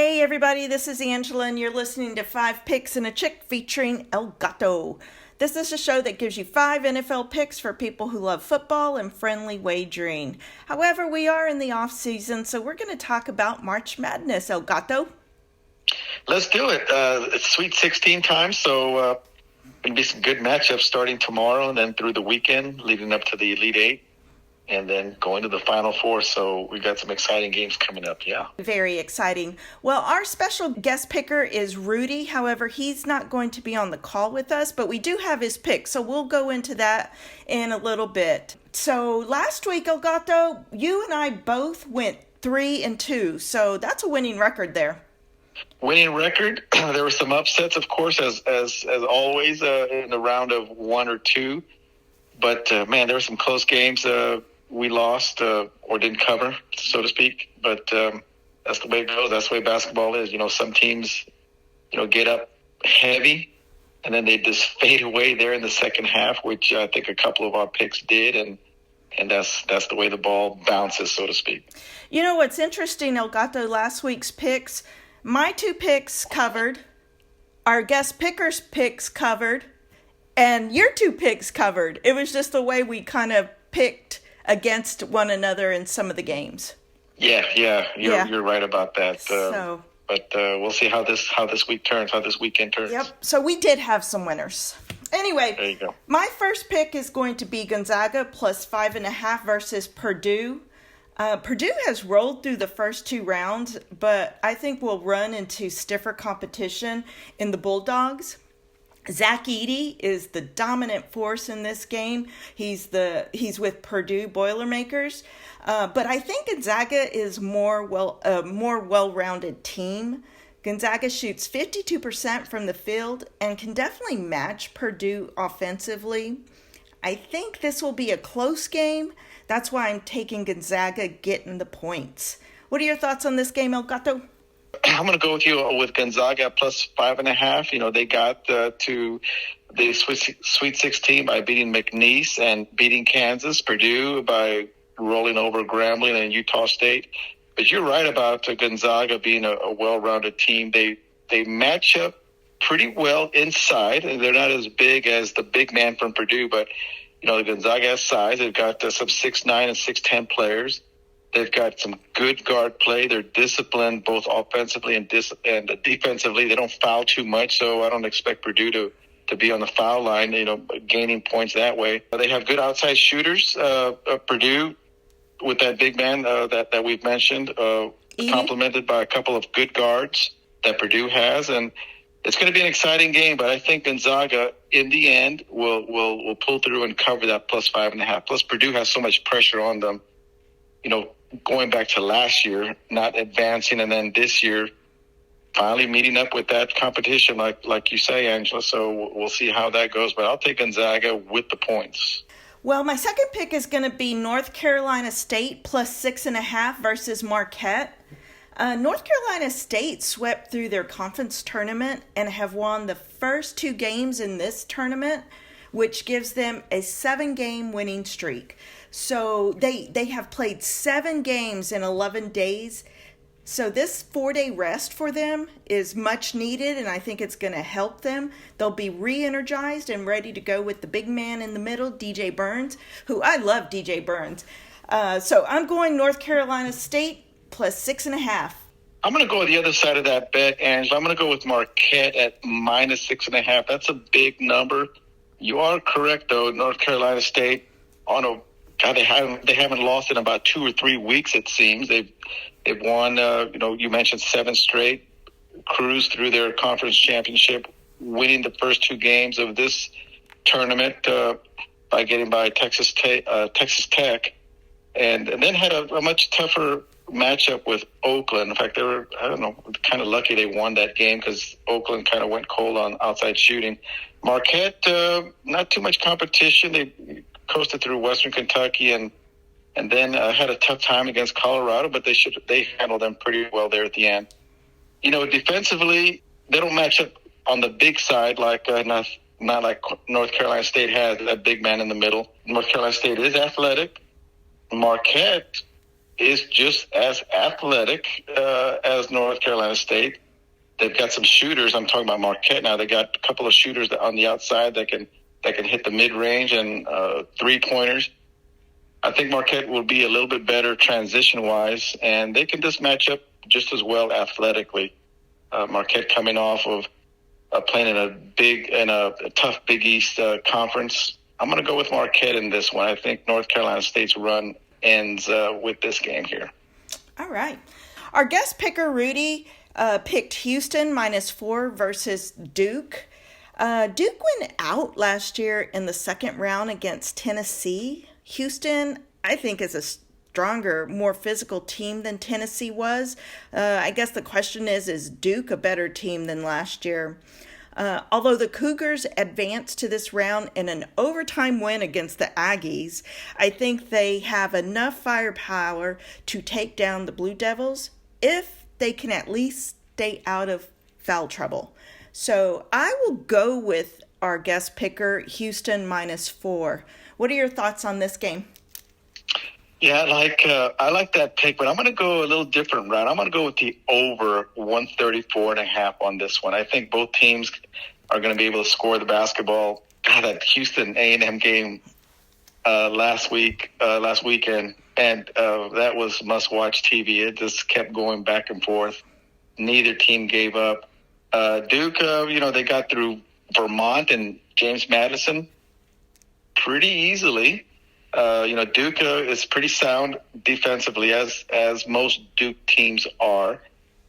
Hey everybody, this is Angela and you're listening to 5 Picks and a Chick featuring El Gato. This is a show that gives you 5 NFL picks for people who love football and friendly wagering. However, we are in the off season, so we're going to talk about March Madness, El Gato. Let's do it. It's Sweet 16 time, so going to be some good matchups starting tomorrow and then through the weekend leading up to the Elite Eight. And then going to the Final Four, so we've got some exciting games coming up, yeah. Very exciting. Well, our special guest picker is Rudy. However, he's not going to be on the call with us, but we do have his pick, so we'll go into that in a little bit. So last week, El Gato, you and I both went 3-2, so that's a winning record there. Winning record. There were some upsets, of course, as always in the round of 1 or 2. But, man, there were some close games. We lost or didn't cover, so to speak. But that's the way it goes. That's the way basketball is. You know, some teams, get up heavy, and then they just fade away there in the second half, which I think a couple of our picks did. And that's the way the ball bounces, so to speak. You know what's interesting, El Gato, last week's picks, my 2 picks covered, our guest picker's picks covered, and your 2 picks covered. It was just the way we kind of picked against one another in some of the games. Yeah, you're right about that. But we'll see how this weekend turns. Yep. So we did have some winners. Anyway, there you go. My first pick is going to be Gonzaga plus 5.5 versus Purdue. Purdue has rolled through the first 2 rounds, but I think we'll run into stiffer competition in the Bulldogs. Zach Edey is the dominant force in this game. He's with Purdue Boilermakers, but I think Gonzaga is a more well-rounded team. Gonzaga shoots 52% from the field and can definitely match Purdue offensively. I think this will be a close game. That's why I'm taking Gonzaga getting the points. What are your thoughts on this game, El Gato? I'm going to go with you with Gonzaga plus 5.5. They got to the Sweet 16 by beating McNeese and beating Kansas, Purdue by rolling over Grambling and Utah State. But you're right about Gonzaga being a well-rounded team. They match up pretty well inside. They're not as big as the big man from Purdue, but the Gonzaga has size. They've got some 6'9" and 6'10" players. They've got some good guard play. They're disciplined both offensively and defensively. They don't foul too much, so I don't expect Purdue to be on the foul line, gaining points that way. They have good outside shooters. Purdue, with that big man that we've mentioned, complemented by a couple of good guards that Purdue has. And it's going to be an exciting game, but I think Gonzaga, in the end, will pull through and cover that plus 5.5. Plus, Purdue has so much pressure on them. Going back to last year, not advancing, and then this year, finally meeting up with that competition, like you say, Angela. So we'll see how that goes. But I'll take Gonzaga with the points. Well, my second pick is going to be North Carolina State plus 6.5 versus Marquette. North Carolina State swept through their conference tournament and have won the first 2 games in this tournament, which gives them a 7-game winning streak. So they have played 7 games in 11 days. So this 4-day rest for them is much needed, and I think it's going to help them. They'll be re-energized and ready to go with the big man in the middle, DJ Burns, who I love DJ Burns. So I'm going North Carolina State plus 6.5. I'm going to go with the other side of that bet, Angela. I'm going to go with Marquette at minus 6.5. That's a big number. You are correct, though. North Carolina State they haven't lost in about 2 or 3 weeks. It seems they've won. You mentioned 7 straight, cruised through their conference championship, winning the first 2 games of this tournament by getting by Texas Tech, and then had a much tougher matchup with Oakland. In fact, they were kind of lucky they won that game because Oakland kind of went cold on outside shooting. Marquette, not too much competition. They coasted through Western Kentucky and then had a tough time against Colorado, but they handled them pretty well there at the end. Defensively, they don't match up on the big side like not like North Carolina State has that big man in the middle. North Carolina State is athletic. Marquette is just as athletic as North Carolina State. They've got some shooters. I'm talking about Marquette now. They got a couple of shooters on the outside that can hit the mid-range and 3-pointers. I think Marquette will be a little bit better transition-wise, and they can just match up just as well athletically. Marquette coming off of playing in a tough Big East conference. I'm going to go with Marquette in this one. I think North Carolina State's run ends with this game here. All right. Our guest picker, Rudy, picked Houston -4 versus Duke. Duke went out last year in the second round against Tennessee. Houston, I think, is a stronger, more physical team than Tennessee was. I guess the question is Duke a better team than last year? Although the Cougars advanced to this round in an overtime win against the Aggies, I think they have enough firepower to take down the Blue Devils if they can at least stay out of foul trouble. So I will go with our guest picker, Houston -4. What are your thoughts on this game? Yeah, I like that pick, but I'm going to go a little different route. I'm going to go with the over 134.5 on this one. I think both teams are going to be able to score the basketball. God, that Houston A&M game last weekend, and that was must-watch TV. It just kept going back and forth. Neither team gave up. Duke, they got through Vermont and James Madison pretty easily. Duke is pretty sound defensively, as most Duke teams are.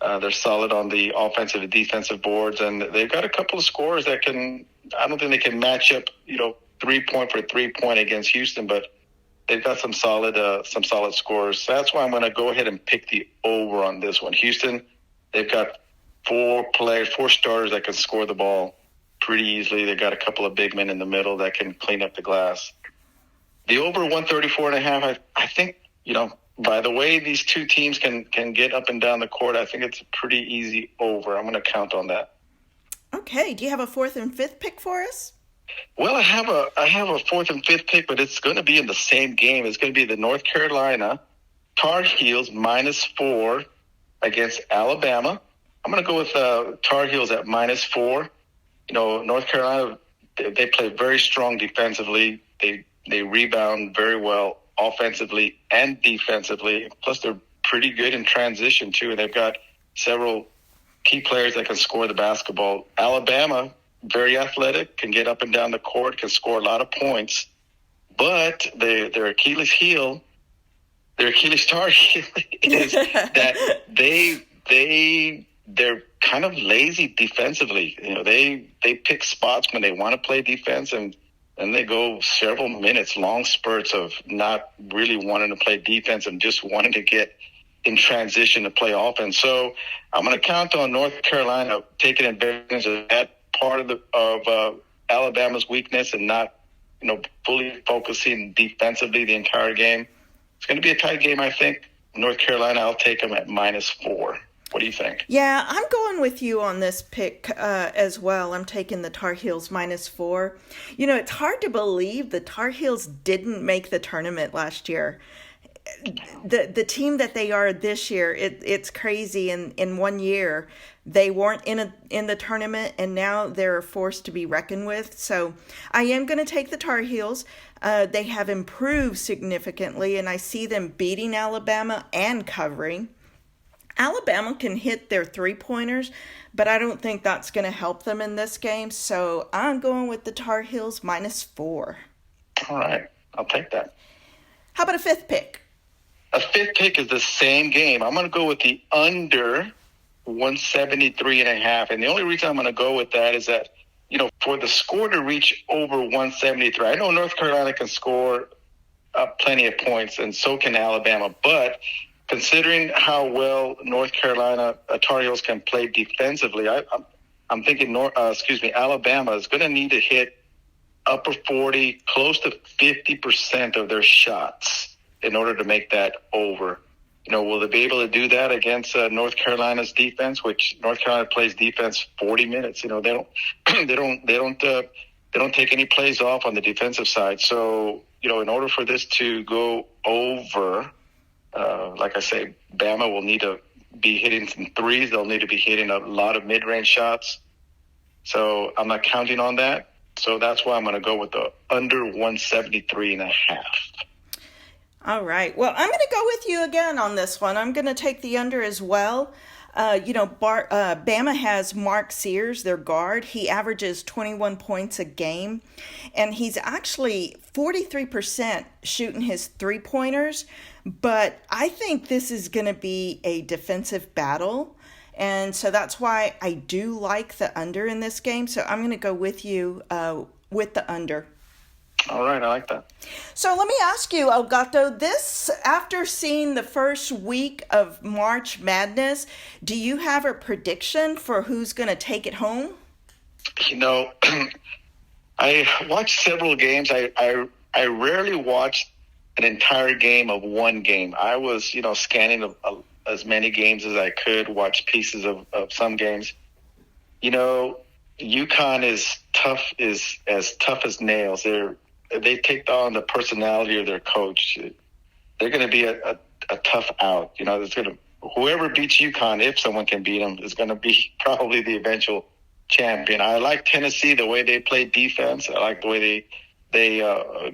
They're solid on the offensive and defensive boards, and they've got a couple of scorers that I don't think they can match up, 3-point for 3-point against Houston, but they've got some solid scorers. So that's why I'm going to go ahead and pick the over on this one. Houston, they've got 4 starters that can score the ball pretty easily. They've got a couple of big men in the middle that can clean up the glass. The over 134.5, I think, by the way these two teams can get up and down the court, I think it's a pretty easy over. I'm going to count on that. Okay. Do you have a 4th and 5th pick for us? Well, I have a 4th and 5th pick, but it's going to be in the same game. It's going to be the North Carolina Tar Heels -4 against Alabama. I'm going to go with Tar Heels at -4. North Carolina, they play very strong defensively. They rebound very well offensively and defensively. Plus, they're pretty good in transition, too. And they've got several key players that can score the basketball. Alabama, very athletic, can get up and down the court, can score a lot of points. But their Achilles tar heel is that they're kind of lazy defensively. They pick spots when they want to play defense, and they go several minutes, long spurts of not really wanting to play defense and just wanting to get in transition to play offense. So I'm going to count on North Carolina taking advantage of that part of Alabama's weakness and not, fully focusing defensively the entire game. It's going to be a tight game, I think. North Carolina, I'll take them at -4. What do you think? Yeah, I'm going with you on this pick as well. I'm taking the Tar Heels -4. It's hard to believe the Tar Heels didn't make the tournament last year. The team that they are this year, it's crazy. In 1 year, they weren't in the tournament, and now they're forced to be reckoned with. So I am going to take the Tar Heels. They have improved significantly, and I see them beating Alabama and covering. Alabama can hit their 3-pointers, but I don't think that's going to help them in this game. So I'm going with the Tar Heels -4. All right. I'll take that. How about a 5th pick? A 5th pick is the same game. I'm going to go with the under 173.5. And the only reason I'm going to go with that is that, for the score to reach over 173, I know North Carolina can score plenty of points, and so can Alabama. But considering how well North Carolina Tar Heels can play defensively, I'm thinking Alabama is going to need to hit upper 40, close to 50% of their shots in order to make that over. Will they be able to do that against North Carolina's defense, which North Carolina plays defense 40 minutes? They don't take any plays off on the defensive side. So, in order for this to go over, Like I say, Bama will need to be hitting some threes. They'll need to be hitting a lot of mid-range shots. So I'm not counting on that. So that's why I'm going to go with the under 173.5. All right. Well, I'm going to go with you again on this one. I'm going to take the under as well. Bama has Mark Sears, their guard. He averages 21 points a game, and he's actually 43% shooting his three-pointers. But I think this is going to be a defensive battle, and so that's why I do like the under in this game. So I'm going to go with you with the under. All right, I like that. So let me ask you, Elgato, after seeing the first week of March Madness, do you have a prediction for who's going to take it home? I watched several games. I rarely watched an entire game of one game. I was, scanning as many games as I could, watch pieces of some games. UConn is as tough as nails. They take on the personality of their coach. They're going to be a tough out. Whoever beats UConn, if someone can beat them, is going to be probably the eventual champion. I like Tennessee, the way they play defense. I like the way they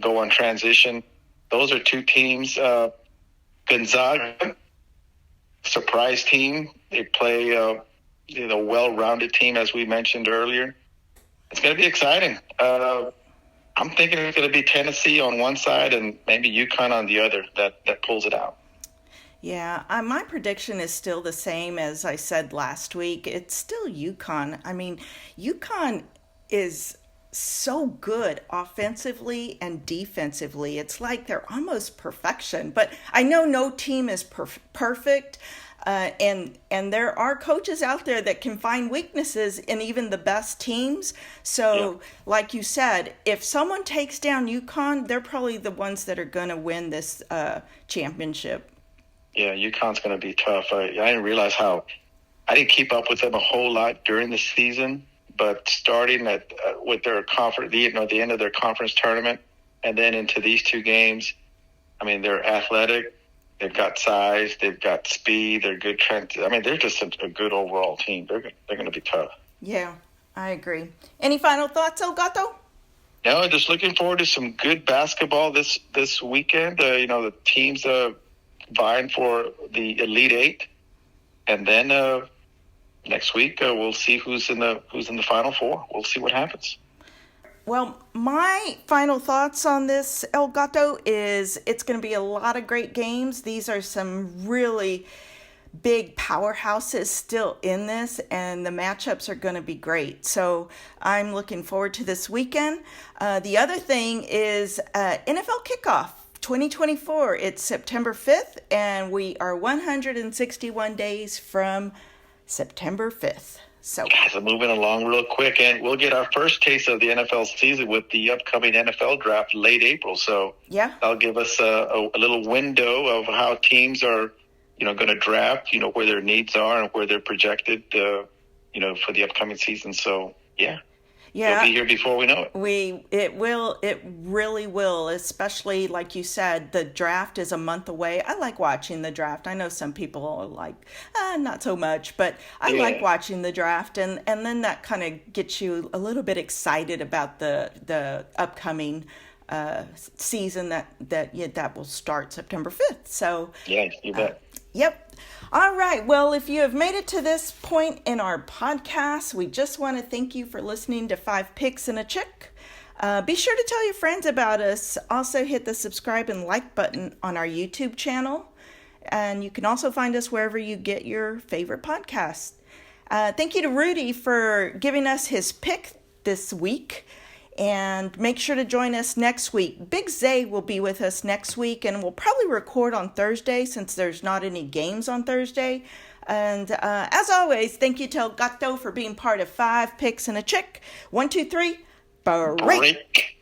go on transition. Those are two teams. Gonzaga, surprise team. They play well-rounded team, as we mentioned earlier. It's going to be exciting. I'm thinking it's going to be Tennessee on one side and maybe UConn on the other that pulls it out. Yeah, my prediction is still the same as I said last week. It's still UConn. I mean, UConn is so good offensively and defensively. It's like they're almost perfection. But I know no team is perfect. And there are coaches out there that can find weaknesses in even the best teams. So, Like you said, if someone takes down UConn, they're probably the ones that are going to win this championship. Yeah, UConn's going to be tough. I didn't realize I didn't keep up with them a whole lot during the season, but starting with their conference, the end of their conference tournament, and then into these two games, I mean, they're athletic. They've got size. They've got speed. They're good. They're just a good overall team. They're going to be tough. Yeah, I agree. Any final thoughts, Elgato? No, just looking forward to some good basketball this weekend. The teams vying for the Elite Eight, and then next week we'll see who's in the Final Four. We'll see what happens. Well, my final thoughts on this, Elgato, is it's going to be a lot of great games. These are some really big powerhouses still in this, and the matchups are going to be great. So I'm looking forward to this weekend. The other thing is NFL Kickoff 2024. It's September 5th, and we are 161 days from September 5th. So guys are moving along real quick, and we'll get our first taste of the NFL season with the upcoming NFL draft late April. So that'll give us a little window of how teams are, going to draft, where their needs are and where they're projected, for the upcoming season. So it'll be here before we know it. It really will, especially like you said, the draft is a month away. I like watching the draft. I know some people are like, not so much, but I like watching the draft, and then that kind of gets you a little bit excited about the upcoming season that will start September 5th. So yeah, you bet. Yep. All right. Well, if you have made it to this point in our podcast, we just want to thank you for listening to 5 Picks and a Chick. Be sure to tell your friends about us. Also hit the subscribe and like button on our YouTube channel. And you can also find us wherever you get your favorite podcasts. Thank you to Rudy for giving us his pick this week. And make sure to join us next week. Big Zay will be with us next week, and we'll probably record on Thursday since there's not any games on Thursday. And as always, thank you to Elgato for being part of 5 Picks and a Chick. 1, 2, 3, break.